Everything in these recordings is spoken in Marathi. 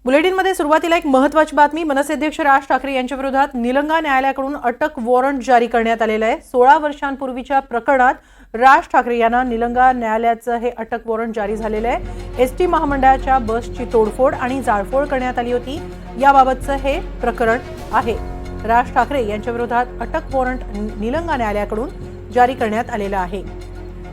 बुलेटिनमध्ये सुरुवातीला एक महत्त्वाची बातमी। मनसे अध्यक्ष राज ठाकरे यांच्या विरोधात निलंगा न्यायालयाकडून अटक वॉरंट जारी करण्यात आलेलं आहे। 16 वर्षांपूर्वीच्या प्रकरणात राज ठाकरे यांना निलंगा न्यायालयाचं हे अटक वॉरंट जारी झालेलं आहे। एसटी महामंडळाच्या बसची तोडफोड आणि जाळपोळ करण्यात आली होती, याबाबतचं हे प्रकरण आहे। राज ठाकरे यांच्या विरोधात अटक वॉरंट निलंगा न्यायालयाकडून जारी करण्यात आलेलं आहे।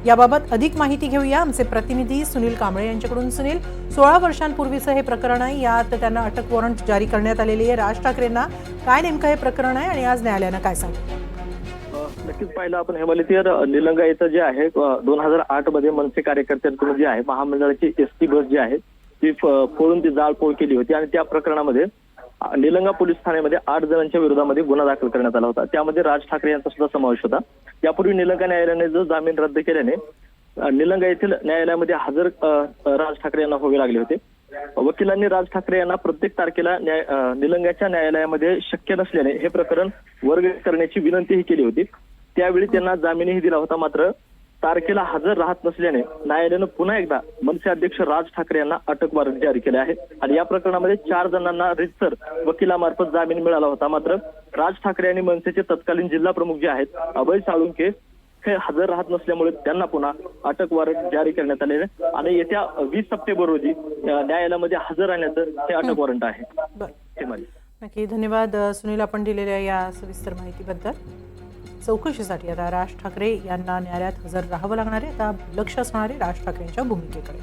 याबाबत अधिक माहिती घेऊया आमचे प्रतिनिधी सुनील कांबळे यांच्याकडून। सुनील, 16 वर्षांपूर्वीचं हे प्रकरण आहे, यात त्यांना अटक वॉरंट जारी करण्यात आलेली आहे। राज ठाकरेंना काय नेमकं हे प्रकरण आहे आणि आज न्यायालयानं काय सांगितलं? नक्कीच पाहिलं आपण हेमालितीयर निलंगा इथं जे आहे 2008 मध्ये मनसे कार्यकर्त्यांकडून जे आहे महामंडळाची एसटी बस जी आहे ती फोडून ती जाळपोळ केली होती आणि त्या प्रकरणामध्ये निलंगा पोलीस ठाण्यामध्ये 8 जणांच्या विरोधामध्ये गुन्हा दाखल करण्यात आला होता। त्यामध्ये राज ठाकरे यांचा सुद्धा समावेश होता। यापूर्वी निलंगा न्यायालयाने जो जामीन रद्द केल्याने निलंगा येथील न्यायालयामध्ये हजर राज ठाकरे यांना व्हावे लागले होते। वकिलांनी राज ठाकरे यांना प्रत्येक तारखेला निलंग्याच्या न्यायालयामध्ये शक्य नसल्याने हे प्रकरण वर्ग करण्याची विनंतीही केली होती। त्यावेळी त्यांना जामीनही दिला होता, मात्र तारखेला हजर राहत नसल्याने न्यायालयानं पुन्हा एकदा मनसे अध्यक्ष राज ठाकरे यांना अटक वॉरंट जारी केले आहे आणि या प्रकरणामध्ये 4 जणांना रितसर वकिलामार्फत जामीन मिळाला होता। मात्र राज ठाकरे आणि मनसेचे तत्कालीन जिल्हा प्रमुख जे आहेत अभय साळुंके हे हजर राहत नसल्यामुळे त्यांना पुन्हा अटक वॉरंट जारी करण्यात आले आणि येत्या 20 सप्टेंबर रोजी न्यायालयामध्ये हजर राहण्याचं हे अटक वॉरंट आहे। नक्की, धन्यवाद सुनील, आपण दिलेल्या या सविस्तर माहितीबद्दल। चौकशीसाठी आता राज ठाकरे यांना न्यायालयात हजर राहावं लागणार आहे। आता लक्ष असणार आहे राज ठाकरेंच्या भूमिकेकडे।